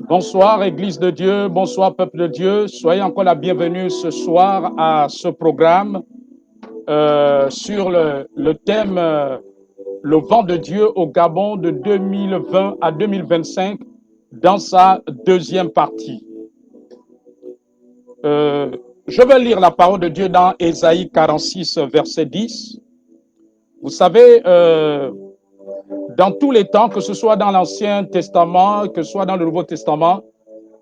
Bonsoir Église de Dieu, bonsoir peuple de Dieu. Soyez encore la bienvenue ce soir à ce programme sur le thème Le vent de Dieu au Gabon de 2020 à 2025 dans sa deuxième partie. Je vais lire la parole de Dieu dans Ésaïe 46, verset 10. Vous savez, dans tous les temps, que ce soit dans l'Ancien Testament, que ce soit dans le Nouveau Testament,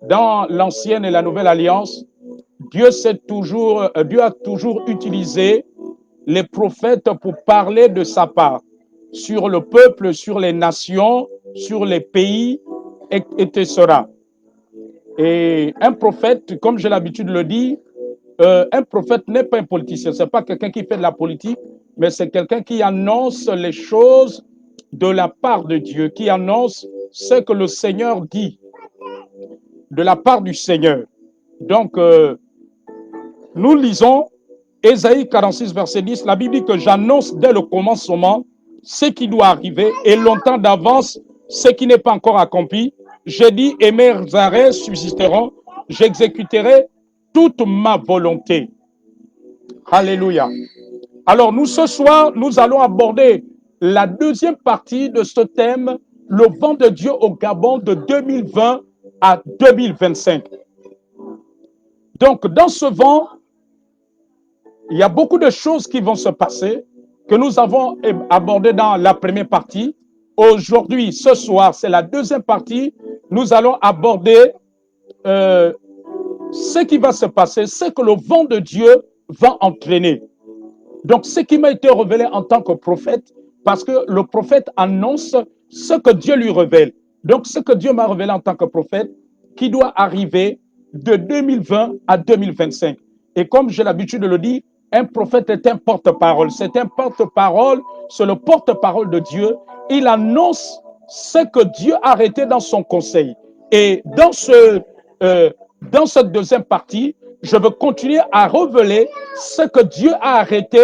dans l'Ancienne et la Nouvelle Alliance, Dieu a toujours utilisé les prophètes pour parler de sa part sur le peuple, sur les nations, sur les pays, etc. Et un prophète, comme j'ai l'habitude de le dire, un prophète n'est pas un politicien. Ce n'est pas quelqu'un qui fait de la politique, mais c'est quelqu'un qui annonce les choses de la part de Dieu, qui annonce ce que le Seigneur dit de la part du Seigneur. Donc, nous lisons Ésaïe 46, verset 10. La Bible dit que j'annonce dès le commencement ce qui doit arriver et longtemps d'avance ce qui n'est pas encore accompli. J'ai dit, et mes arrêts subsisteront, j'exécuterai toute ma volonté. Alléluia. Alors, nous, ce soir, nous allons aborder la deuxième partie de ce thème, le vent de Dieu au Gabon de 2020 à 2025. Donc, dans ce vent, il y a beaucoup de choses qui vont se passer que nous avons abordées dans la première partie. Aujourd'hui, ce soir, c'est la deuxième partie. Nous allons aborder ce qui va se passer, ce que le vent de Dieu va entraîner. Donc, ce qui m'a été révélé en tant que prophète, parce que le prophète annonce ce que Dieu lui révèle. Donc, ce que Dieu m'a révélé en tant que prophète, qui doit arriver de 2020 à 2025. Et comme j'ai l'habitude de le dire, un prophète est un porte-parole. C'est un porte-parole, c'est le porte-parole de Dieu. Il annonce ce que Dieu a arrêté dans son conseil. Et dans cette deuxième partie, je veux continuer à révéler ce que Dieu a arrêté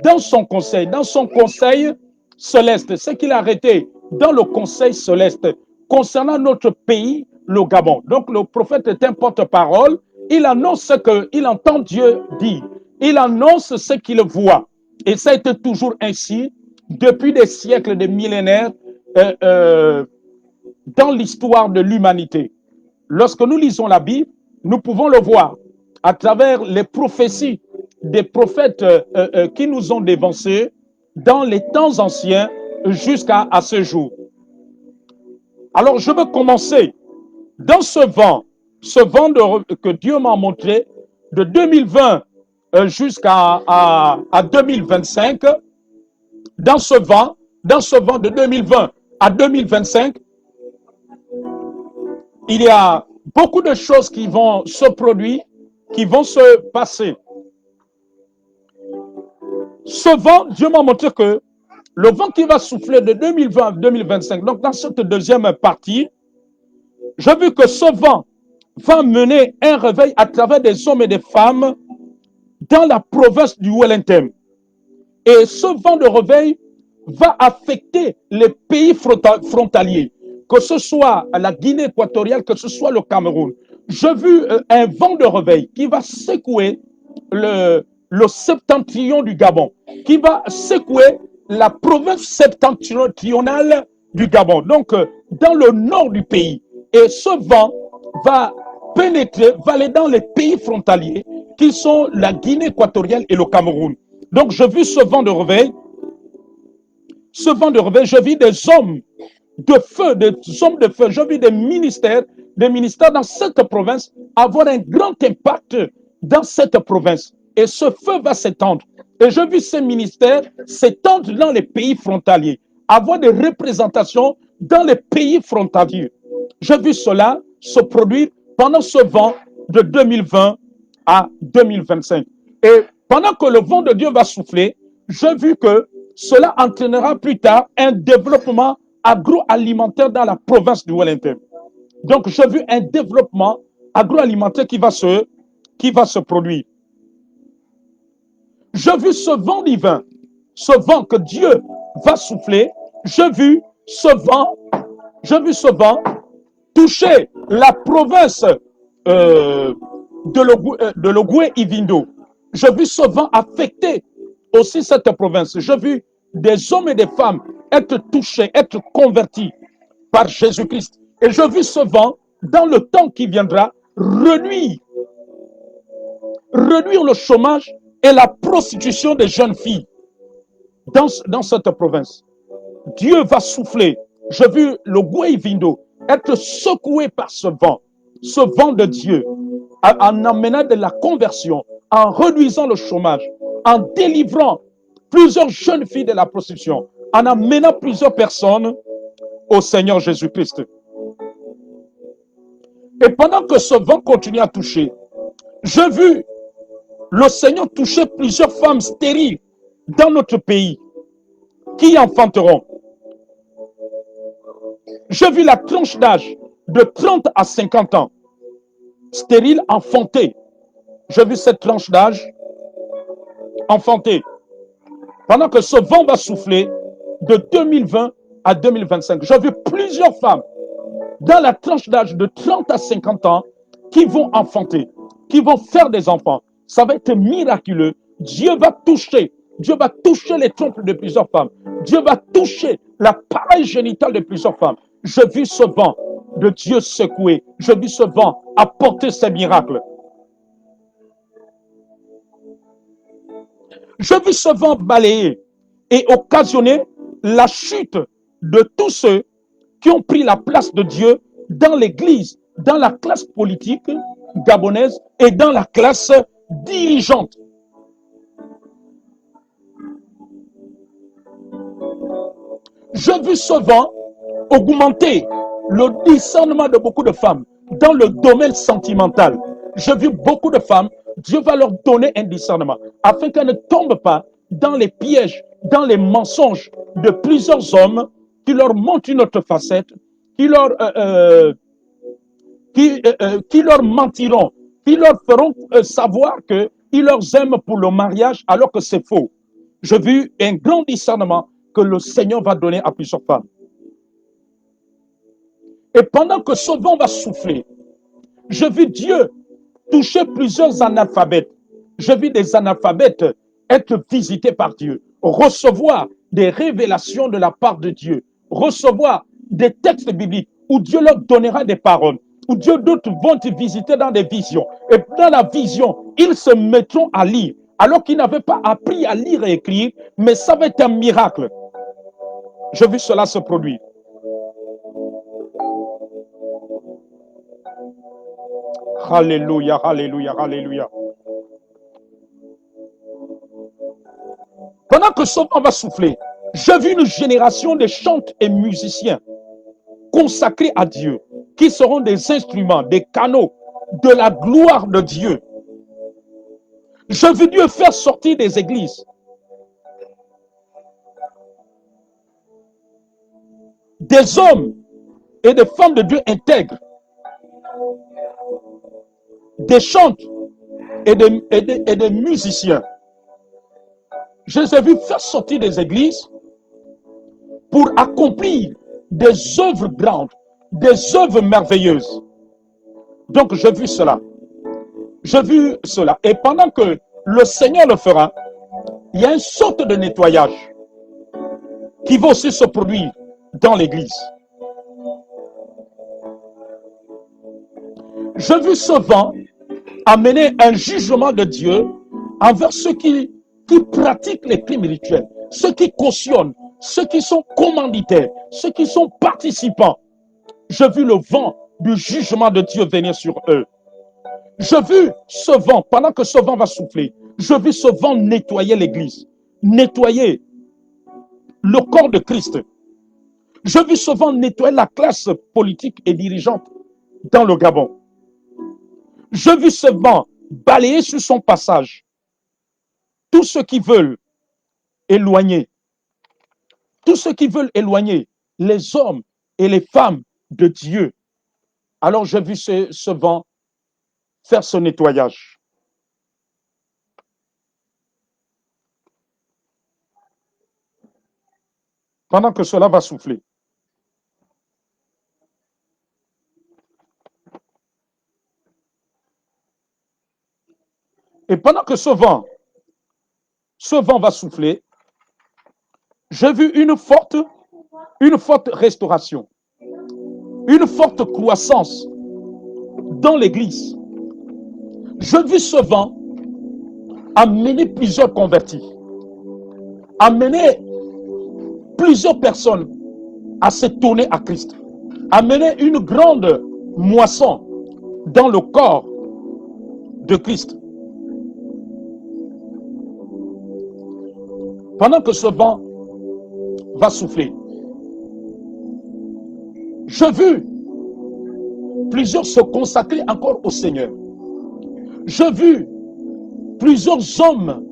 dans son conseil céleste, ce qu'il a arrêté dans le conseil céleste concernant notre pays, le Gabon. Donc le prophète est un porte-parole, il annonce ce qu'il entend Dieu dire, il annonce ce qu'il voit. Et ça a été toujours ainsi depuis des siècles, des millénaires. dans l'histoire de l'humanité. Lorsque nous lisons la Bible, nous pouvons le voir à travers les prophéties des prophètes qui nous ont dévancés dans les temps anciens jusqu'à ce jour. Alors, je veux commencer dans ce vent que Dieu m'a montré de 2020 jusqu'à 2025. Dans ce vent de 2020 à 2025, il y a beaucoup de choses qui vont se produire, qui vont se passer. Ce vent, Dieu m'a montré que le vent qui va souffler de 2020 à 2025, donc dans cette deuxième partie, j'ai vu que ce vent va mener un réveil à travers des hommes et des femmes dans la province du Wellington. Et ce vent de réveil va affecter les pays frontaliers, que ce soit la Guinée équatoriale, que ce soit le Cameroun. J'ai vu un vent de réveil qui va secouer le septentrion du Gabon, qui va secouer la province septentrionale du Gabon, donc dans le nord du pays. Et ce vent va pénétrer, va aller dans les pays frontaliers qui sont la Guinée équatoriale et le Cameroun. Donc, j'ai vu ce vent de réveil. Ce vent de réveil, j'ai vu des hommes de feu, j'ai vu des ministères dans cette province avoir un grand impact dans cette province. Et ce feu va s'étendre. Et j'ai vu ces ministères s'étendre dans les pays frontaliers, avoir des représentations dans les pays frontaliers. J'ai vu cela se produire pendant ce vent de 2020 à 2025. Et pendant que le vent de Dieu va souffler, j'ai vu que cela entraînera plus tard un développement agroalimentaire dans la province du Wellington. Donc, j'ai vu un développement agroalimentaire qui va se produire. J'ai vu ce vent divin, ce vent que Dieu va souffler. J'ai vu ce vent toucher la province de l'Ogooué-Ivindo. J'ai vu ce vent affecter aussi cette province. J'ai vu des hommes et des femmes être touchés, être convertis par Jésus-Christ. Et j'ai vu ce vent, dans le temps qui viendra, réduire le chômage et la prostitution des jeunes filles dans cette province. Dieu va souffler. J'ai vu le Ogooué-Ivindo être secoué par ce vent de Dieu, en amenant de la conversion, en réduisant le chômage, en délivrant plusieurs jeunes filles de la prostitution, en amenant plusieurs personnes au Seigneur Jésus-Christ. Et pendant que ce vent continue à toucher, j'ai vu le Seigneur toucher plusieurs femmes stériles dans notre pays qui enfanteront. J'ai vu la tranche d'âge de 30 à 50 ans, stérile, enfantée. J'ai vu cette tranche d'âge enfantée. Pendant que ce vent va souffler de 2020 à 2025, j'ai vu plusieurs femmes dans la tranche d'âge de 30 à 50 ans qui vont enfanter, qui vont faire des enfants. Ça va être miraculeux. Dieu va toucher les trompes de plusieurs femmes. Dieu va toucher l'appareil génital de plusieurs femmes. J'ai vu ce vent de Dieu secouer. J'ai vu ce vent apporter ses miracles. J'ai vu ce vent balayer et occasionner la chute de tous ceux qui ont pris la place de Dieu dans l'Église, dans la classe politique gabonaise et dans la classe dirigeante. J'ai vu ce vent augmenter le discernement de beaucoup de femmes dans le domaine sentimental. J'ai vu beaucoup de femmes, Dieu va leur donner un discernement afin qu'elles ne tombent pas dans les pièges, dans les mensonges de plusieurs hommes qui leur montrent une autre facette, qui leur mentiront, qui leur feront savoir qu'ils leur aiment pour le mariage alors que c'est faux. J'ai vu un grand discernement que le Seigneur va donner à plusieurs femmes. Et pendant que ce vent va souffler, j'ai vu Dieu toucher plusieurs analphabètes. J'ai vu des analphabètes être visités par Dieu, recevoir des révélations de la part de Dieu, recevoir des textes bibliques, où Dieu leur donnera des paroles, où Dieu d'autres vont te visiter dans des visions. Et dans la vision, ils se mettront à lire, alors qu'ils n'avaient pas appris à lire et écrire, mais ça va être un miracle. J'ai vu cela se produire. Alléluia, alléluia, alléluia. Pendant que ce vent va souffler, j'ai vu une génération de chanteurs et musiciens consacrés à Dieu, qui seront des instruments, des canaux de la gloire de Dieu. J'ai vu Dieu faire sortir des églises des hommes et des femmes de Dieu intègres, des chanteurs et des musiciens. Je les ai vus faire sortir des églises pour accomplir des œuvres grandes, des œuvres merveilleuses. Donc j'ai vu cela. J'ai vu cela. Et pendant que le Seigneur le fera, il y a une sorte de nettoyage qui va aussi se produire dans l'église. J'ai vu ce vent amener un jugement de Dieu envers ceux qui pratiquent les crimes rituels, ceux qui cautionnent, ceux qui sont commanditaires, ceux qui sont participants. J'ai vu le vent du jugement de Dieu venir sur eux. J'ai vu ce vent, pendant que ce vent va souffler, j'ai vu ce vent nettoyer l'église, nettoyer le corps de Christ. J'ai vu ce vent nettoyer la classe politique et dirigeante dans le Gabon. J'ai vu ce vent balayer sur son passage tous ceux qui veulent éloigner, tous ceux qui veulent éloigner les hommes et les femmes de Dieu. Alors j'ai vu ce vent faire ce nettoyage. Pendant que cela va souffler. Et pendant que ce vent va souffler, j'ai vu une forte restauration, une forte croissance dans l'église. J'ai vu ce vent amener plusieurs convertis, amener plusieurs personnes à se tourner à Christ, amener une grande moisson dans le corps de Christ. Pendant que ce vent va souffler, j'ai vu plusieurs se consacrer encore au Seigneur. J'ai vu plusieurs hommes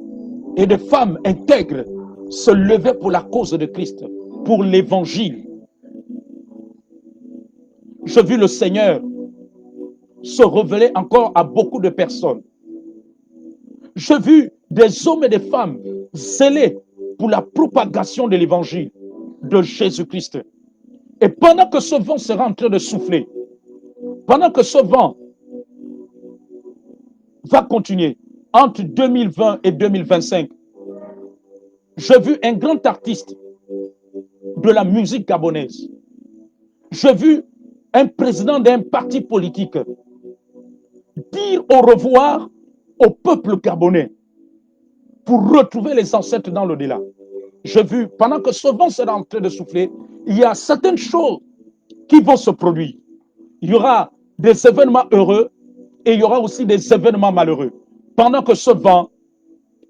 et des femmes intègres se lever pour la cause de Christ, pour l'évangile. J'ai vu le Seigneur se révéler encore à beaucoup de personnes. J'ai vu des hommes et des femmes zélés pour la propagation de l'évangile de Jésus-Christ. Et pendant que ce vent sera en train de souffler, pendant que ce vent va continuer entre 2020 et 2025, j'ai vu un grand artiste de la musique gabonaise. J'ai vu un président d'un parti politique dire au revoir au peuple gabonais pour retrouver les ancêtres dans l'au-delà. J'ai vu, pendant que ce vent sera en train de souffler, il y a certaines choses qui vont se produire. Il y aura des événements heureux et il y aura aussi des événements malheureux. Pendant que ce vent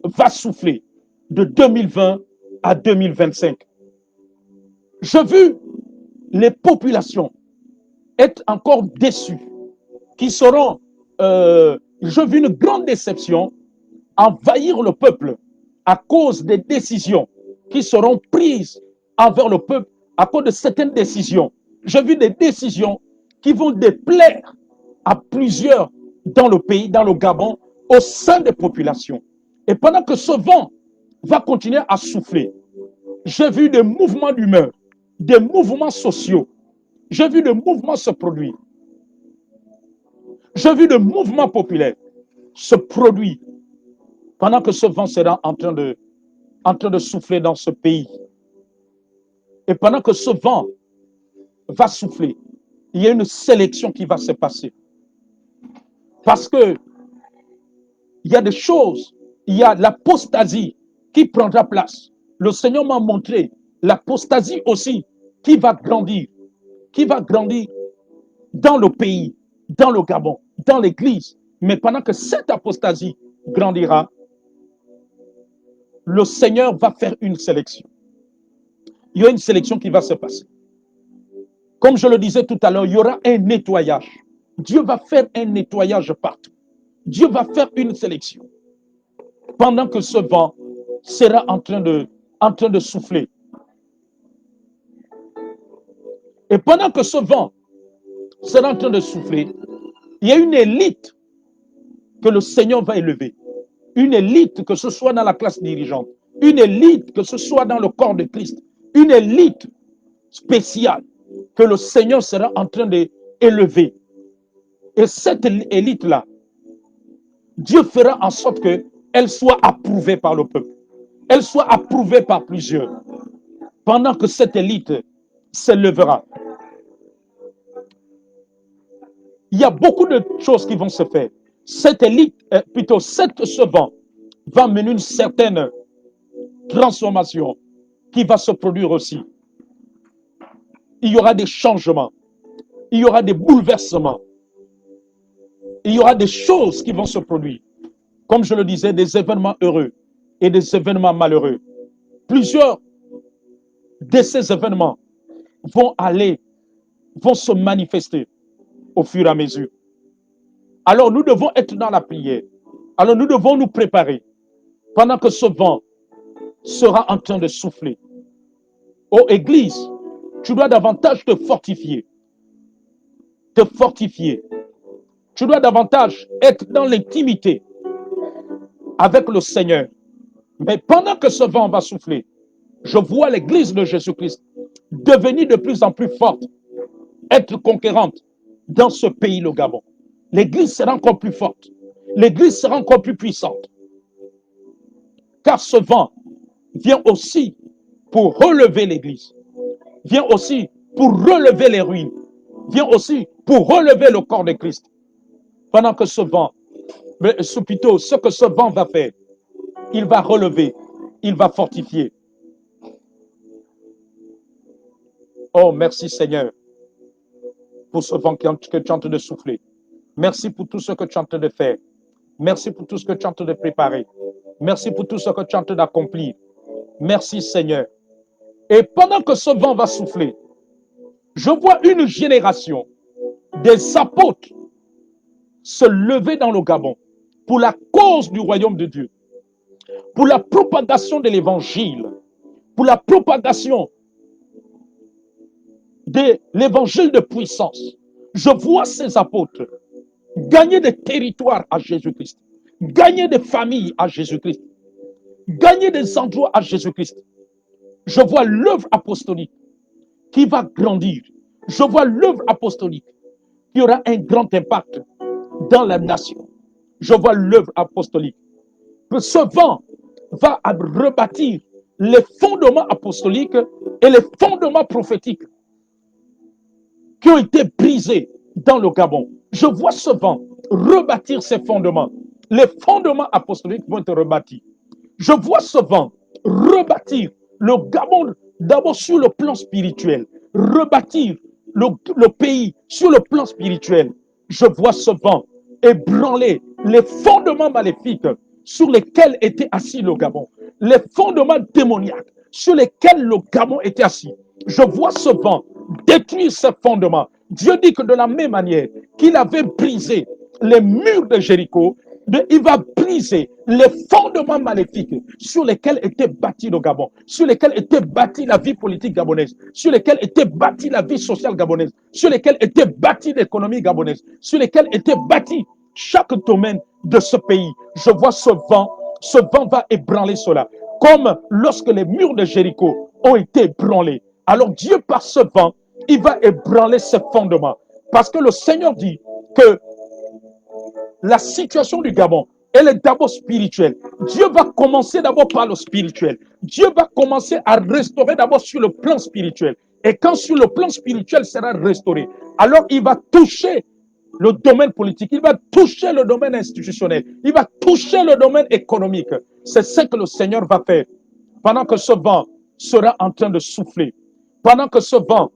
va souffler de 2020 à 2025. J'ai vu les populations être encore déçues, qui seront, j'ai vu une grande déception envahir le peuple à cause des décisions qui seront prises envers le peuple à cause de certaines décisions. J'ai vu des décisions qui vont déplaire à plusieurs dans le pays, dans le Gabon, au sein des populations. Et pendant que ce vent va continuer à souffler, j'ai vu des mouvements d'humeur, des mouvements sociaux. J'ai vu des mouvements se produire. J'ai vu des mouvements populaires se produire pendant que ce vent sera en train de souffler dans ce pays. Et pendant que ce vent va souffler, il y a une sélection qui va se passer. Parce que il y a des choses, il y a l'apostasie qui prendra place. Le Seigneur m'a montré l'apostasie aussi qui va grandir dans le pays, dans le Gabon, dans l'église. Mais pendant que cette apostasie grandira, le Seigneur va faire une sélection. Il y a une sélection qui va se passer. Comme je le disais tout à l'heure, il y aura un nettoyage. Dieu va faire un nettoyage partout. Dieu va faire une sélection. Pendant que ce vent sera en train de souffler. Et pendant que ce vent sera en train de souffler, il y a une élite que le Seigneur va élever. Une élite, que ce soit dans la classe dirigeante, une élite, que ce soit dans le corps de Christ, une élite spéciale que le Seigneur sera en train d'élever. Et cette élite-là, Dieu fera en sorte qu'elle soit approuvée par le peuple. Elle soit approuvée par plusieurs. Pendant que cette élite s'élèvera. Il y a beaucoup de choses qui vont se faire. Cette élite, ce vent va mener une certaine transformation qui va se produire aussi. Il y aura des changements. Il y aura des bouleversements. Il y aura des choses qui vont se produire. Comme je le disais, des événements heureux et des événements malheureux. Plusieurs de ces événements vont se manifester au fur et à mesure. Alors nous devons être dans la prière. Alors nous devons nous préparer pendant que ce vent sera en train de souffler. Ô Église, tu dois davantage te fortifier. Te fortifier. Tu dois davantage être dans l'intimité avec le Seigneur. Mais pendant que ce vent va souffler, je vois l'Église de Jésus-Christ devenir de plus en plus forte, être conquérante dans ce pays, le Gabon. L'Église sera encore plus forte. L'Église sera encore plus puissante. Car ce vent vient aussi pour relever l'Église. Vient aussi pour relever les ruines. Vient aussi pour relever le corps de Christ. Pendant que ce vent, plutôt ce que ce vent va faire, il va relever, il va fortifier. Oh, merci Seigneur pour ce vent que tu es en train de souffler. Merci pour tout ce que tu es en train de faire. Merci pour tout ce que tu es en train de préparer. Merci pour tout ce que tu es en train d'accomplir. Merci Seigneur. Et pendant que ce vent va souffler, je vois une génération des apôtres se lever dans le Gabon pour la cause du royaume de Dieu, pour la propagation de l'évangile, pour la propagation de l'évangile de puissance. Je vois ces apôtres gagner des territoires à Jésus-Christ, gagner des familles à Jésus-Christ, gagner des endroits à Jésus-Christ. Je vois l'œuvre apostolique qui va grandir. Je vois l'œuvre apostolique qui aura un grand impact dans la nation. Je vois l'œuvre apostolique. Que ce vent va rebâtir les fondements apostoliques et les fondements prophétiques qui ont été brisés dans le Gabon. Je vois ce vent rebâtir ces fondements. Les fondements apostoliques vont être rebâtis. Je vois ce vent rebâtir le Gabon d'abord sur le plan spirituel, rebâtir le pays sur le plan spirituel. Je vois ce vent ébranler les fondements maléfiques sur lesquels était assis le Gabon, les fondements démoniaques sur lesquels le Gabon était assis. Je vois ce vent détruire ces fondements. Dieu dit que de la même manière qu'il avait brisé les murs de Jéricho, il va briser les fondements maléfiques sur lesquels était bâti le Gabon, sur lesquels était bâtie la vie politique gabonaise, sur lesquels était bâtie la vie sociale gabonaise, sur lesquels était bâtie l'économie gabonaise, sur lesquels était bâti chaque domaine de ce pays. Je vois ce vent va ébranler cela. Comme lorsque les murs de Jéricho ont été ébranlés. Alors Dieu, par ce vent, il va ébranler ces fondements. Parce que le Seigneur dit que la situation du Gabon, elle est d'abord spirituelle. Dieu va commencer d'abord par le spirituel. Dieu va commencer à restaurer d'abord sur le plan spirituel. Et quand sur le plan spirituel sera restauré, alors il va toucher le domaine politique, il va toucher le domaine institutionnel, il va toucher le domaine économique. C'est ce que le Seigneur va faire pendant que ce vent sera en train de souffler. Pendant que ce vent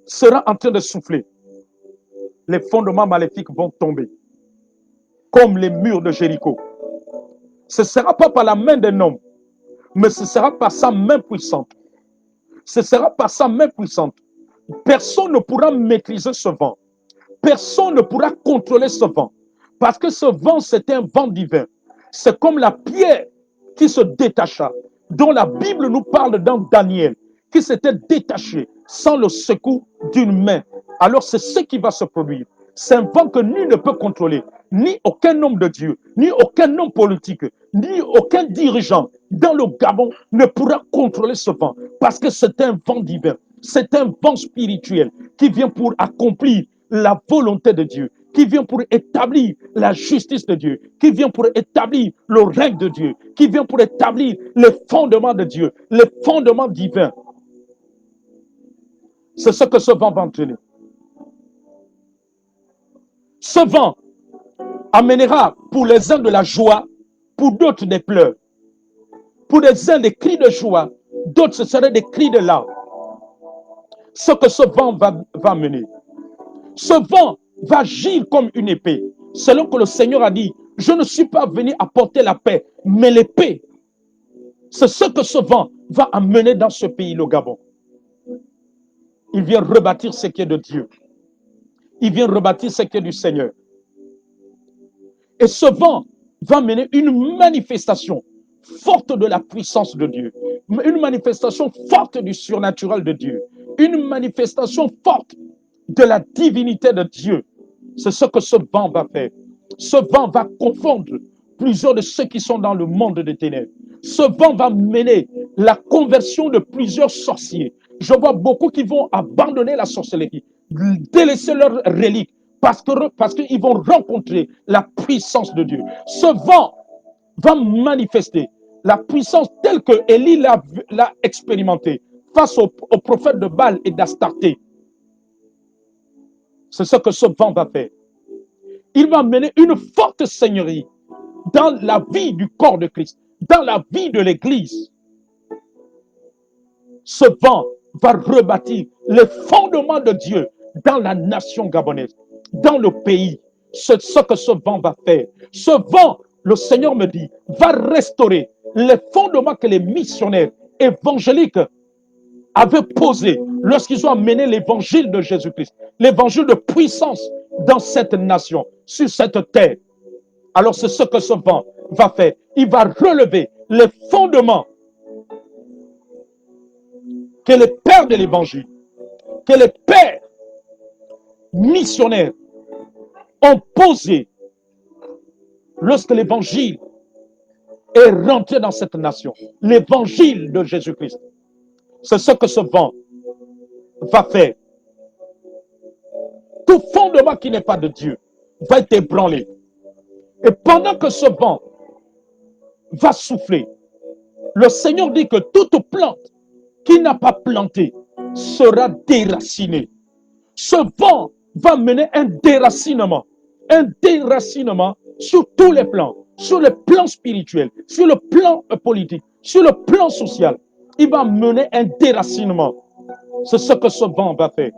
sera en train de souffler, les fondements maléfiques vont tomber comme les murs de Jéricho. Ce ne sera pas par la main d'un homme, mais ce sera par sa main puissante. Ce sera par sa main puissante. Personne ne pourra maîtriser ce vent. Personne ne pourra contrôler ce vent. Parce que ce vent, c'est un vent divin. C'est comme la pierre qui se détacha, dont la Bible nous parle dans Daniel, qui s'était détachée sans le secours d'une main. Alors c'est ce qui va se produire. C'est un vent que nul ne peut contrôler. Ni aucun homme de Dieu, ni aucun homme politique, ni aucun dirigeant dans le Gabon ne pourra contrôler ce vent. Parce que c'est un vent divin. C'est un vent spirituel qui vient pour accomplir la volonté de Dieu, qui vient pour établir la justice de Dieu, qui vient pour établir le règne de Dieu, qui vient pour établir les fondements de Dieu, les fondements divins. C'est ce que ce vent va entraîner. Ce vent amènera pour les uns de la joie, pour d'autres des pleurs. Pour les uns des cris de joie, d'autres ce seraient des cris de larmes. Ce que ce vent va mener. Ce vent va agir comme une épée. Selon que le Seigneur a dit, je ne suis pas venu apporter la paix, mais l'épée. C'est ce que ce vent va amener dans ce pays, le Gabon. Il vient rebâtir ce qui est de Dieu. Il vient rebâtir ce qui est du Seigneur. Et ce vent va mener une manifestation forte de la puissance de Dieu. Une manifestation forte du surnaturel de Dieu. Une manifestation forte de la divinité de Dieu. C'est ce que ce vent va faire. Ce vent va confondre plusieurs de ceux qui sont dans le monde des ténèbres. Ce vent va mener la conversion de plusieurs sorciers. Je vois beaucoup qui vont abandonner la sorcellerie, délaisser leurs reliques, parce qu'ils vont rencontrer la puissance de Dieu. Ce vent va manifester la puissance telle que Élie l'a expérimentée face aux prophètes de Baal et d'Astarté. C'est ce que ce vent va faire. Il va mener une forte seigneurie dans la vie du corps de Christ, dans la vie de l'Église. Ce vent va rebâtir les fondements de Dieu dans la nation gabonaise, dans le pays. C'est ce que ce vent va faire. Ce vent, le Seigneur me dit, va restaurer les fondements que les missionnaires évangéliques avaient posés lorsqu'ils ont amené l'évangile de Jésus-Christ, l'évangile de puissance dans cette nation, sur cette terre. Alors c'est ce que ce vent va faire. Il va relever les fondements que les pères de l'évangile, que les pères missionnaires ont posés lorsque l'évangile est rentré dans cette nation. L'évangile de Jésus-Christ. C'est ce que ce vent va faire. Tout fondement qui n'est pas de Dieu va être ébranlé. Et pendant que ce vent va souffler, le Seigneur dit que toute plante qui n'a pas planté sera déracinée. Ce vent va mener un déracinement sur tous les plans, sur le plan spirituel, sur le plan politique, sur le plan social. Il va mener un déracinement. C'est ce que ce vent va faire.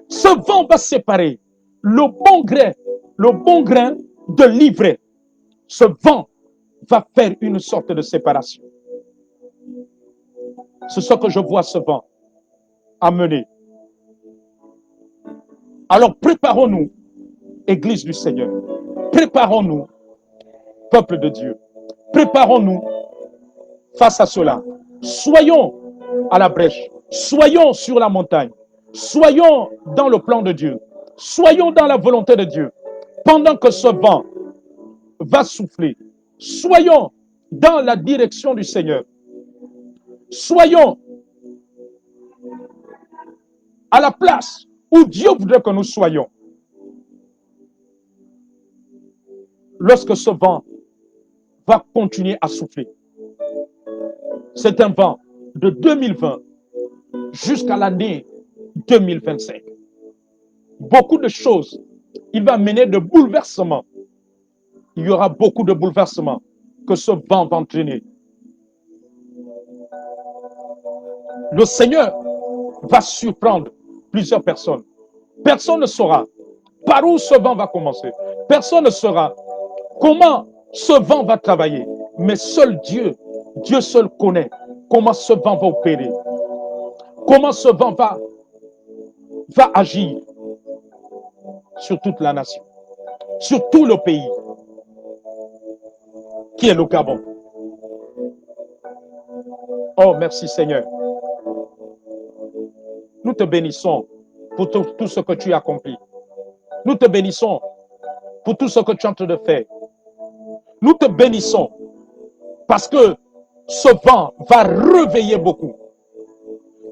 Ce vent va séparer le bon grain de l'ivraie. Ce vent va faire une sorte de séparation. C'est ce que je vois ce vent amener. Alors préparons-nous, Église du Seigneur. Préparons-nous, peuple de Dieu. Préparons-nous face à cela. Soyons à la brèche. Soyons sur la montagne. Soyons dans le plan de Dieu. Soyons dans la volonté de Dieu. Pendant que ce vent va souffler, soyons dans la direction du Seigneur. Soyons à la place où Dieu voudrait que nous soyons. Lorsque ce vent va continuer à souffler. C'est un vent de 2020 jusqu'à l'année 2025. Beaucoup de choses. Il va mener de bouleversements. Il y aura beaucoup de bouleversements que ce vent va entraîner. Le Seigneur va surprendre plusieurs personnes. Personne ne saura par où ce vent va commencer. Personne ne saura comment ce vent va travailler. Mais seul Dieu, Dieu seul connaît comment ce vent va opérer. Comment ce vent va agir sur toute la nation, sur tout le pays, qui est le Gabon. Oh, merci Seigneur. Nous te bénissons pour tout ce que tu as accompli. Nous te bénissons pour tout ce que tu es en train de faire. Nous te bénissons parce que ce vent va réveiller beaucoup.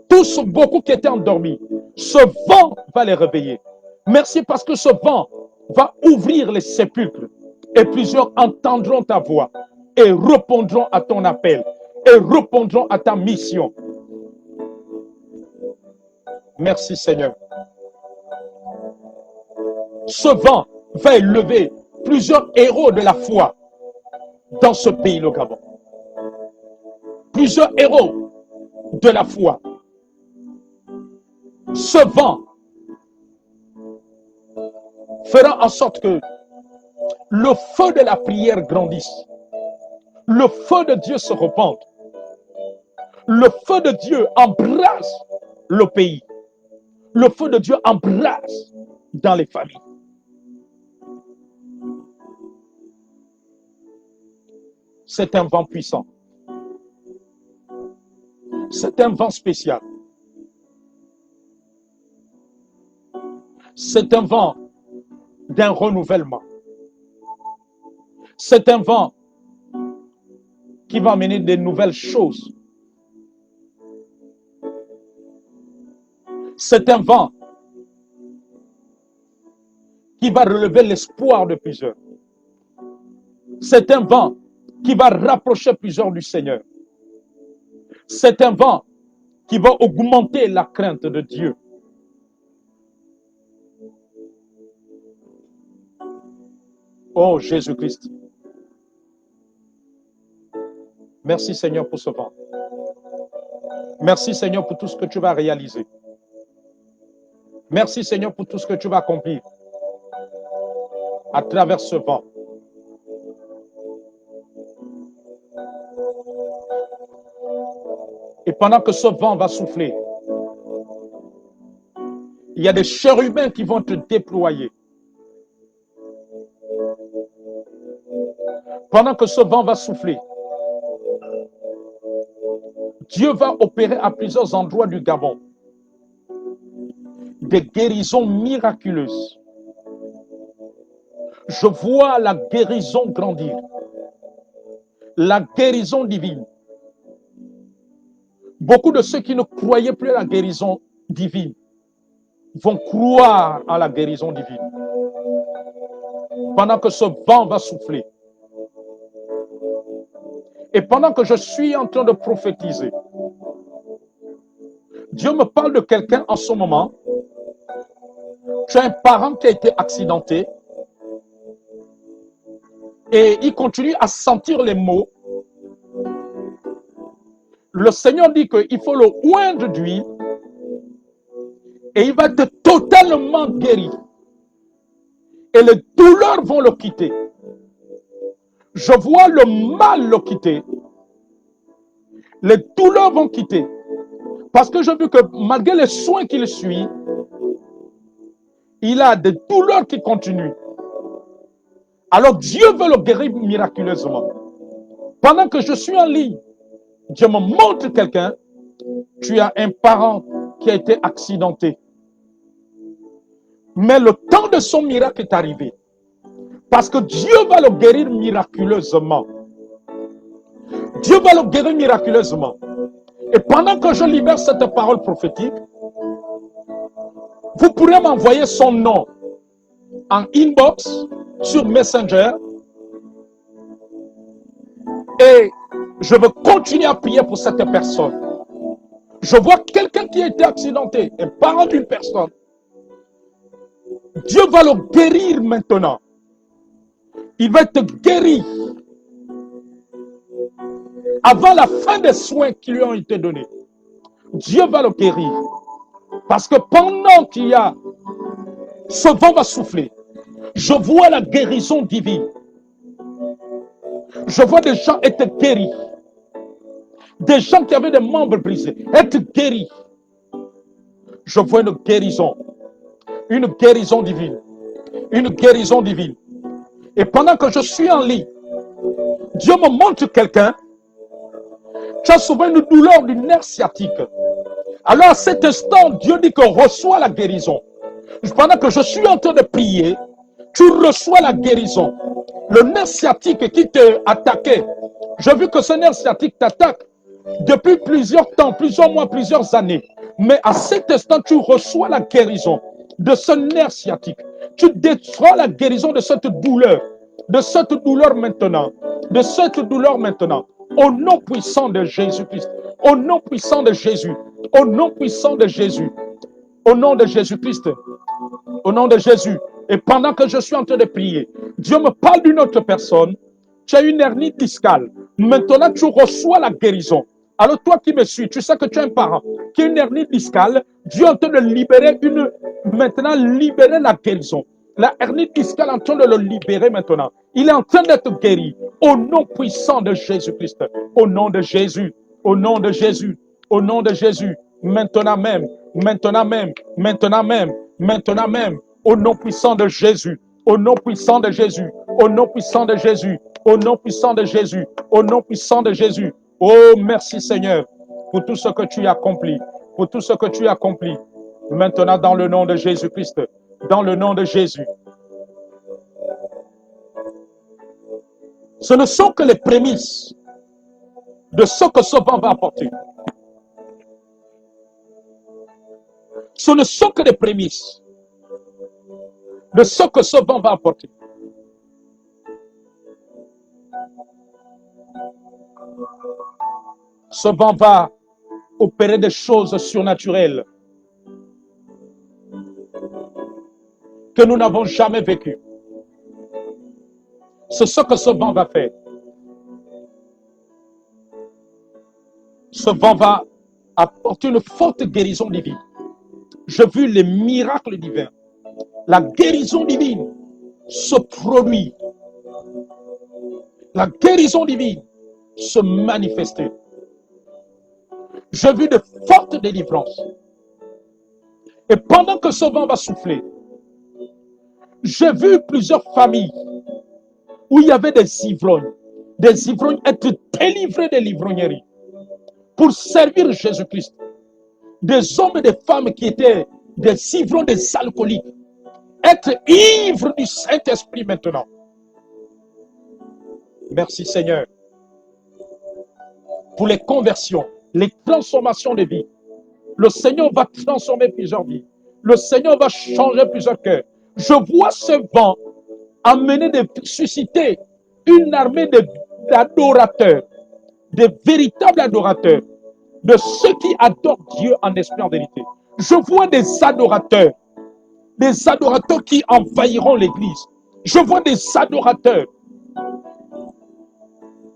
Tous beaucoup qui étaient endormis, ce vent va les réveiller. Merci parce que ce vent va ouvrir les sépulcres et plusieurs entendront ta voix et répondront à ton appel et répondront à ta mission. Merci Seigneur. Ce vent va élever plusieurs héros de la foi dans ce pays, le Gabon. Plusieurs héros de la foi. Ce vent fera en sorte que le feu de la prière grandisse. Le feu de Dieu se répande. Le feu de Dieu embrasse le pays. Le feu de Dieu embrasse dans les familles. C'est un vent puissant. C'est un vent spécial. C'est un vent d'un renouvellement. C'est un vent qui va amener de nouvelles choses. C'est un vent qui va relever l'espoir de plusieurs. C'est un vent qui va rapprocher plusieurs du Seigneur. C'est un vent qui va augmenter la crainte de Dieu. Oh Jésus-Christ. Merci Seigneur pour ce vent. Merci Seigneur pour tout ce que tu vas réaliser. Merci Seigneur pour tout ce que tu vas accomplir à travers ce vent. Et pendant que ce vent va souffler, il y a des chérubins qui vont te déployer. Pendant que ce vent va souffler, Dieu va opérer à plusieurs endroits du Gabon des guérisons miraculeuses. Je vois la guérison grandir, la guérison divine. Beaucoup de ceux qui ne croyaient plus à la guérison divine vont croire à la guérison divine. Pendant que ce vent va souffler, et pendant que je suis en train de prophétiser, Dieu me parle de quelqu'un en ce moment. Tu as un parent qui a été accidenté et il continue à sentir les maux. Le Seigneur dit qu'il faut le oindre d'huile et il va être totalement guéri. Et les douleurs vont le quitter. Je vois le mal le quitter. Les douleurs vont quitter. Parce que j'ai vu que malgré les soins qu'il suit, il a des douleurs qui continuent. Alors Dieu veut le guérir miraculeusement. Pendant que je suis en ligne, Dieu me montre quelqu'un. Tu as un parent qui a été accidenté. Mais le temps de son miracle est arrivé. Parce que Dieu va le guérir miraculeusement. Dieu va le guérir miraculeusement. Et pendant que je libère cette parole prophétique, vous pourrez m'envoyer son nom en inbox sur Messenger. Et je veux continuer à prier pour cette personne. Je vois quelqu'un qui a été accidenté, un parent d'une personne. Dieu va le guérir maintenant. Il va être guéri avant la fin des soins qui lui ont été donnés. Dieu va le guérir. Parce que pendant qu'il y a, ce vent va souffler. Je vois la guérison divine. Je vois des gens être guéris. Des gens qui avaient des membres brisés, être guéris. Je vois une guérison divine. Une guérison divine. Et pendant que je suis en lit, Dieu me montre quelqu'un qui a souvent une douleur du nerf sciatique. Alors à cet instant, Dieu dit que reçois la guérison. Pendant que je suis en train de prier, tu reçois la guérison. Le nerf sciatique qui te attaquait, j'ai vu que ce nerf sciatique t'attaque depuis plusieurs temps, plusieurs mois, plusieurs années. Mais à cet instant, tu reçois la guérison de ce nerf sciatique. Tu détruis la guérison de cette douleur maintenant, de cette douleur maintenant. Au nom puissant de Jésus-Christ, au nom puissant de Jésus, au nom puissant de Jésus, au nom de Jésus-Christ, au nom de Jésus. Et pendant que je suis en train de prier, Dieu me parle d'une autre personne. Tu as une hernie discale. Maintenant, tu reçois la guérison. Alors toi qui me suis, tu sais que tu as un parent qui a une hernie discale. Dieu est en train de libérer maintenant libérer la guérison. La hernie discale est en train de le libérer maintenant. Il est en train d'être guéri. Au nom puissant de Jésus-Christ. Au nom de Jésus. Au nom de Jésus. Au nom de Jésus. Maintenant même. Maintenant même. Maintenant même. Maintenant même. Au nom puissant de Jésus. Au nom puissant de Jésus. Au nom puissant de Jésus. Au nom puissant de Jésus. Au nom puissant de Jésus. Oh, merci Seigneur pour tout ce que tu as accompli. Pour tout ce que tu as accompli. Maintenant, dans le nom de Jésus-Christ. Dans le nom de Jésus. Ce ne sont que les prémices de ce que ce vent va apporter. Ce ne sont que les prémices de ce que ce vent va apporter. Ce vent va opérer des choses surnaturelles que nous n'avons jamais vécues. C'est ce que ce vent va faire. Ce vent va apporter une forte guérison divine. J'ai vu les miracles divins. La guérison divine se produit. La guérison divine se manifester. J'ai vu de fortes délivrances. Et pendant que ce vent va souffler, j'ai vu plusieurs familles où il y avait des ivrognes être délivrés des ivrogneries pour servir Jésus-Christ. Des hommes et des femmes qui étaient des ivrognes, des alcooliques, être ivres du Saint-Esprit maintenant. Merci Seigneur pour les conversions, les transformations de vie. Le Seigneur va transformer plusieurs vies. Le Seigneur va changer plusieurs cœurs. Je vois ce vent amener de susciter une armée d'adorateurs, de véritables adorateurs, de ceux qui adorent Dieu en esprit en vérité. Je vois des adorateurs qui envahiront l'église. Je vois des adorateurs.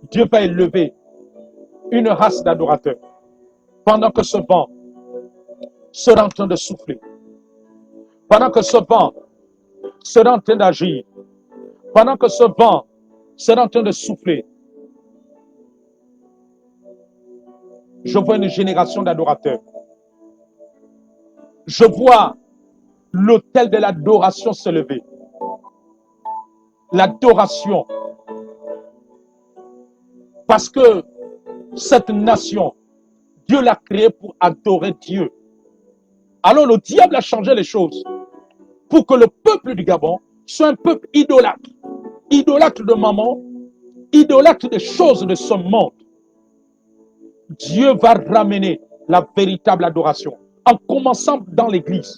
Dieu va élever une race d'adorateurs pendant que ce vent sera en train de souffler, pendant que ce vent sera en train d'agir, pendant que ce vent sera en train de souffler. Je vois une génération d'adorateurs. Je vois l'autel de l'adoration se lever. L'adoration. Parce que cette nation, Dieu l'a créée pour adorer Dieu. Alors le diable a changé les choses pour que le peuple du Gabon soit un peuple idolâtre. Idolâtre de maman, idolâtre des choses de ce monde. Dieu va ramener la véritable adoration, en commençant dans l'église,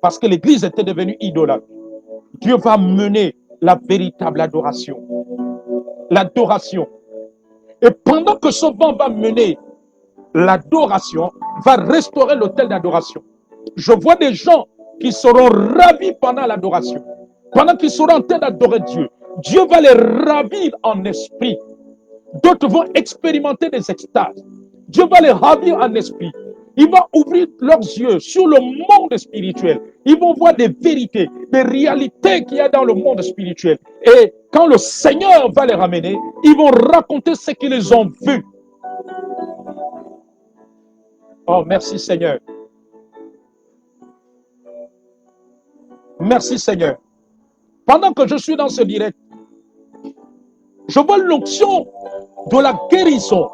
parce que l'église était devenue idolâtre. Dieu va mener la véritable adoration. L'adoration. Et pendant que ce vent va mener l'adoration va restaurer l'autel d'adoration. Je vois des gens qui seront ravis pendant l'adoration. Pendant qu'ils seront en train d'adorer Dieu, Dieu va les ravir en esprit. D'autres vont expérimenter des extases. Dieu va les ravir en esprit. Il va ouvrir leurs yeux sur le monde spirituel. Ils vont voir des vérités, des réalités qu'il y a dans le monde spirituel. Et quand le Seigneur va les ramener, ils vont raconter ce qu'ils ont vu. Oh, merci Seigneur. Merci Seigneur. Pendant que je suis dans ce direct, je vois l'onction de la guérison.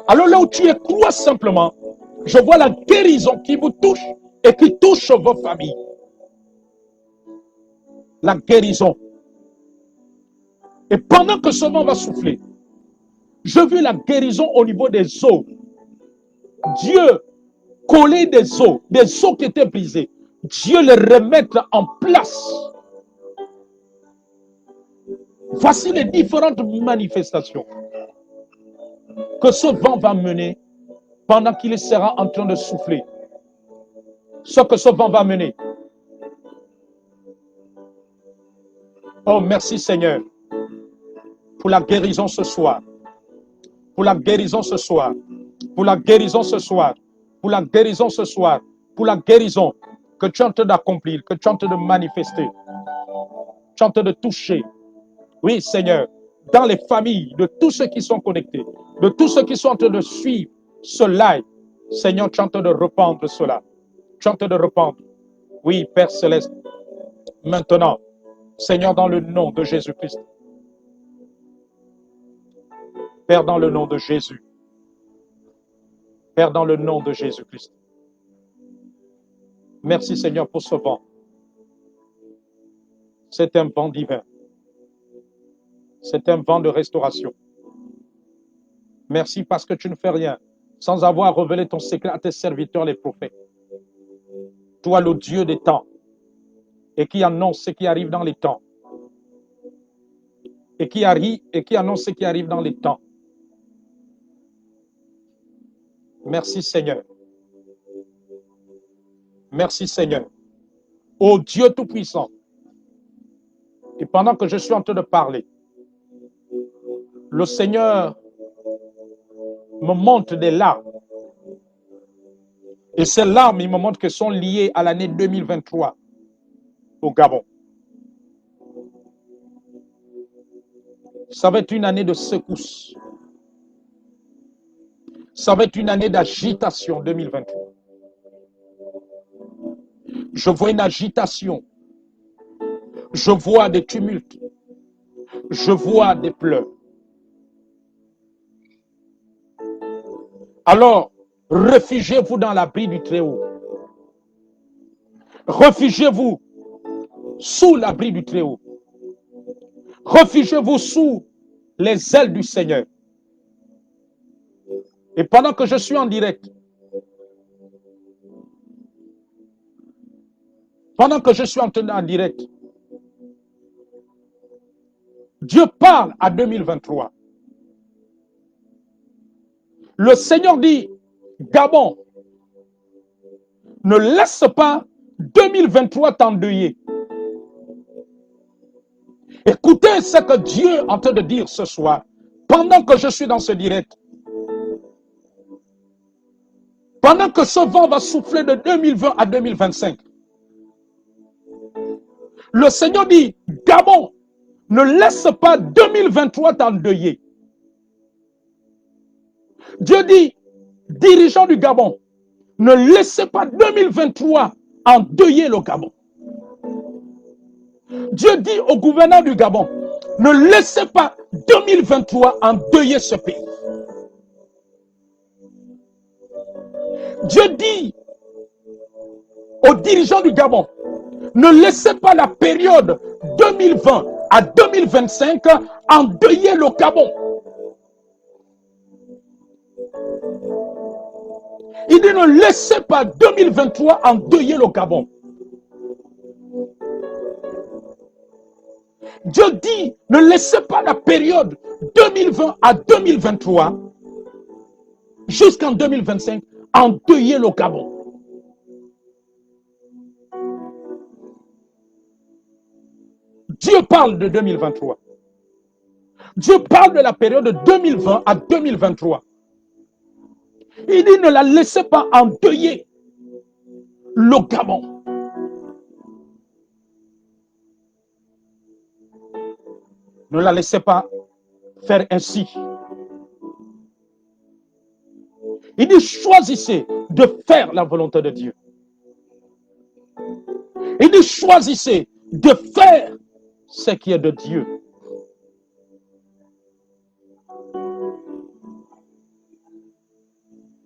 Alors là où tu es, crois simplement. Je vois la guérison qui vous touche et qui touche vos familles. La guérison. Et pendant que ce vent va souffler, je vis la guérison au niveau des os. Dieu collait des os qui étaient brisés. Dieu les remettre en place. Voici les différentes manifestations que ce vent va mener pendant qu'il sera en train de souffler. Ce que ce vent va mener. Oh, merci Seigneur pour la guérison ce soir. Pour la guérison ce soir. Pour la guérison ce soir. Pour la guérison ce soir. Pour la guérison que tu es en train d'accomplir, que tu es en train de manifester. Tu es en train de toucher. Oui, Seigneur, dans les familles de tous ceux qui sont connectés, de tous ceux qui sont en train de suivre ce live, Seigneur, tu es en train de répandre cela. Tu es en train de répandre. Oui, Père Céleste. Maintenant, Seigneur, dans le nom de Jésus-Christ. Père, dans le nom de Jésus. Père, dans le nom de Jésus-Christ. Merci, Seigneur, pour ce vent. C'est un vent divin. C'est un vent de restauration. Merci parce que tu ne fais rien sans avoir révélé ton secret à tes serviteurs, les prophètes. Toi, le Dieu des temps, et qui annonce ce qui arrive dans les temps. Et qui annonce ce qui arrive dans les temps. Merci Seigneur. Merci Seigneur. Ô Dieu Tout-Puissant. Et pendant que je suis en train de parler, le Seigneur me montre des larmes. Et ces larmes, il me montre qu'elles sont liées à l'année 2023 au Gabon. Ça va être une année de secousse. Ça va être une année d'agitation 2023. Je vois une agitation. Je vois des tumultes. Je vois des pleurs. Alors, réfugiez-vous dans l'abri du Très-Haut. Réfugiez-vous sous l'abri du Très-Haut. Réfugiez-vous sous les ailes du Seigneur. Et pendant que je suis en direct, Dieu parle à 2023. Le Seigneur dit, Gabon, ne laisse pas 2023 t'endeuiller. Écoutez ce que Dieu est en train de dire ce soir, pendant que je suis dans ce direct. Pendant que ce vent va souffler de 2020 à 2025. Le Seigneur dit, Gabon, ne laisse pas 2023 t'endeuiller. Dieu dit, dirigeants du Gabon, ne laissez pas 2023 endeuiller le Gabon. Dieu dit au gouverneur du Gabon, ne laissez pas 2023 endeuiller ce pays. Dieu dit aux dirigeants du Gabon, ne laissez pas la période 2020 à 2025 endeuiller le Gabon. Il dit, ne laissez pas 2023 endeuiller le Gabon. Dieu dit, ne laissez pas la période 2020 à 2023 jusqu'en 2025, endeuiller le Gabon. Dieu parle de 2023. Dieu parle de la période de 2020 à 2023. Il dit ne la laissez pas endeuiller le Gabon. Ne la laissez pas faire ainsi. Il dit choisissez de faire la volonté de Dieu. Il dit choisissez de faire ce qui est de Dieu.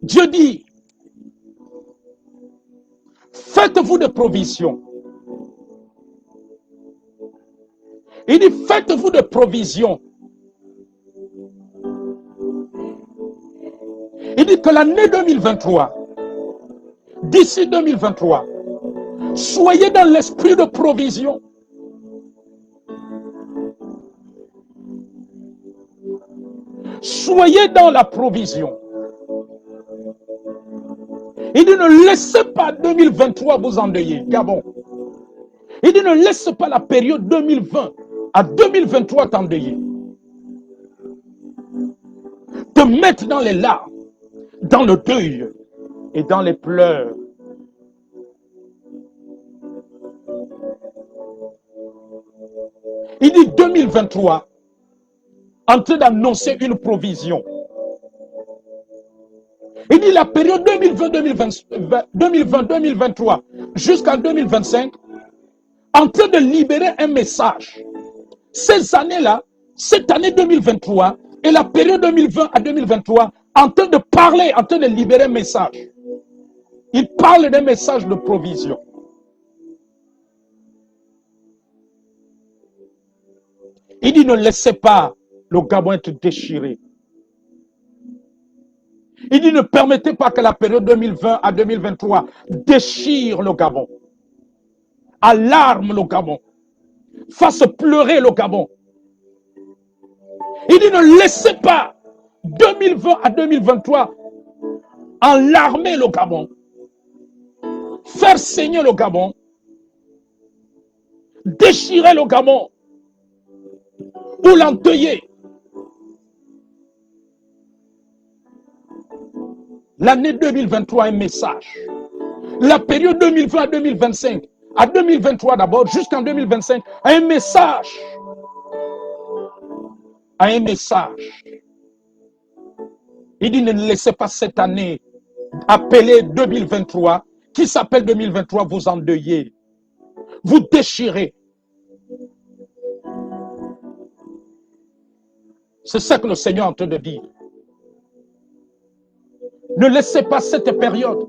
Dieu dit, faites-vous des provisions. Il dit, faites-vous des provisions. Il dit que l'année 2023, d'ici 2023, soyez dans l'esprit de provision. Soyez dans la provision. Il dit, ne laissez pas 2023 vous endeuiller, Gabon. Il dit, ne laissez pas la période 2020 à 2023 t'endeuiller. Te mettre dans les larmes, dans le deuil et dans les pleurs. Il dit 2023, en train d'annoncer une provision. Il dit la période 2020-2023 jusqu'en 2025, en train de libérer un message. Ces années-là, cette année 2023 et la période 2020 à 2023, en train de parler, en train de libérer un message. Il parle d'un message de provision. Il dit ne laissez pas le Gabon être déchiré. Il dit ne permettez pas que la période 2020 à 2023 déchire le Gabon, alarme le Gabon, fasse pleurer le Gabon. Il dit ne laissez pas 2020 à 2023 enlarmer le Gabon, faire saigner le Gabon, déchirer le Gabon ou l'endeuiller. L'année 2023 un message. La période 2020 à 2025, à 2023 d'abord, jusqu'en 2025, un message. Un message. Il dit ne laissez pas cette année appelée 2023, qui s'appelle 2023, vous endeuiller, vous déchirer. C'est ça que le Seigneur est en train de dire. Ne laissez pas cette période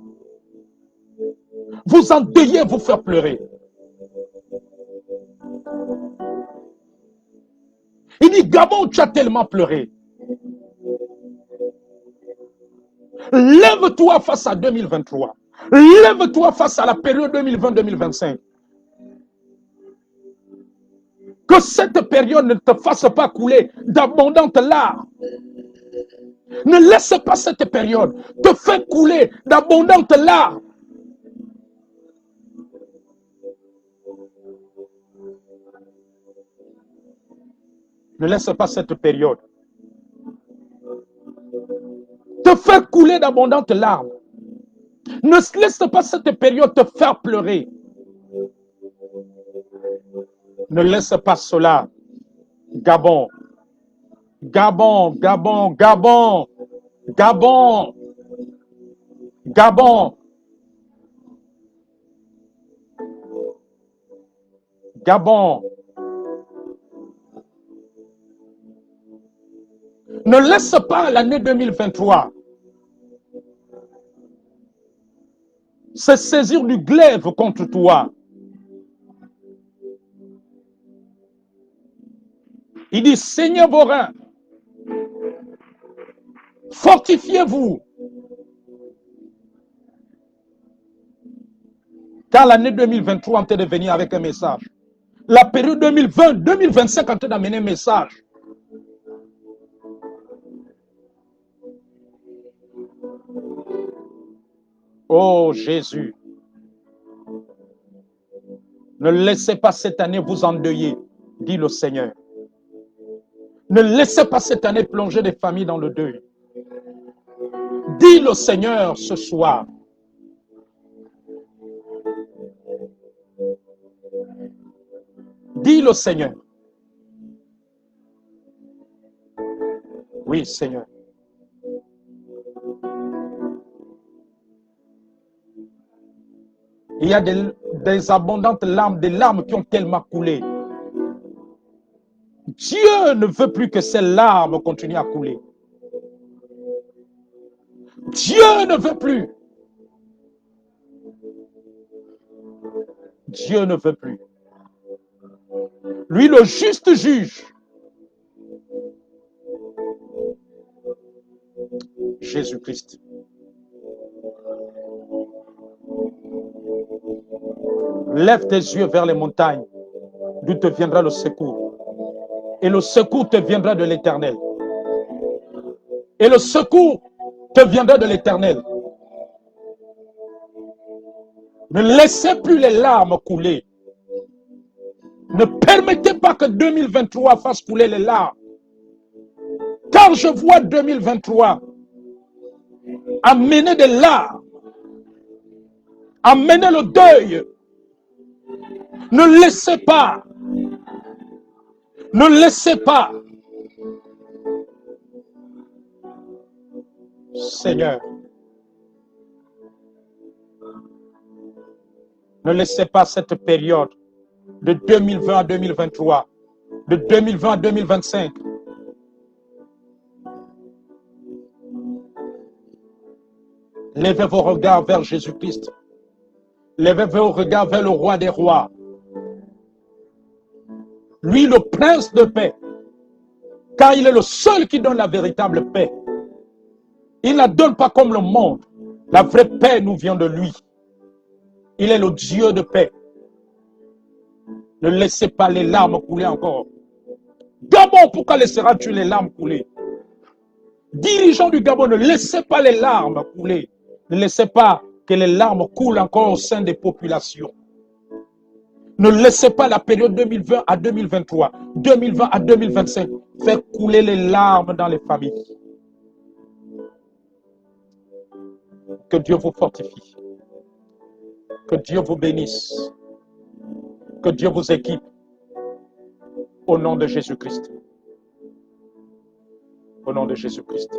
vous endeuiller, vous faire pleurer. Il dit, Gabon, tu as tellement pleuré. Lève-toi face à 2023. Lève-toi face à la période 2020-2025. Que cette période ne te fasse pas couler d'abondantes larmes. Ne laisse pas cette période te faire couler d'abondantes larmes. Ne laisse pas cette période te faire couler d'abondantes larmes. Ne laisse pas cette période te faire pleurer. Ne laisse pas cela. Gabon, Gabon, Gabon, Gabon, Gabon, Gabon, Gabon. Ne laisse pas l'année 2023 se saisir du glaive contre toi. Il dit, saignez vos reins, fortifiez-vous. Car l'année 2023 est en train de venir avec un message. La période 2020-2025 est en train d'amener un message. Oh Jésus, ne laissez pas cette année vous endeuiller, dit le Seigneur. Ne laissez pas cette année plonger des familles dans le deuil. Dis le Seigneur ce soir. Dis le Seigneur. Oui, Seigneur. Il y a des abondantes larmes, des larmes qui ont tellement coulé. Dieu ne veut plus que ces larmes continuent à couler. Dieu ne veut plus. Dieu ne veut plus. Lui, le juste juge. Jésus-Christ. Lève tes yeux vers les montagnes, d'où te viendra le secours. Et le secours te viendra de l'Éternel. Et le secours te viendra de l'Éternel. Ne laissez plus les larmes couler. Ne permettez pas que 2023 fasse couler les larmes. Car je vois 2023 amener des larmes, amener le deuil. Ne laissez pas. Ne laissez pas. Seigneur, ne laissez pas cette période de 2020 à 2023, de 2020 à 2025. Levez vos regards vers Jésus-Christ. Levez vos regards vers le roi des rois. Lui, le prince de paix. Car il est le seul qui donne la véritable paix. Il ne la donne pas comme le monde. La vraie paix nous vient de lui. Il est le Dieu de paix. Ne laissez pas les larmes couler encore. Gabon, pourquoi laisseras-tu les larmes couler? Dirigeants du Gabon, ne laissez pas les larmes couler. Ne laissez pas que les larmes coulent encore au sein des populations. Ne laissez pas la période 2020 à 2023, 2020 à 2025 faire couler les larmes dans les familles. Que Dieu vous fortifie. Que Dieu vous bénisse. Que Dieu vous équipe. Au nom de Jésus-Christ. Au nom de Jésus-Christ.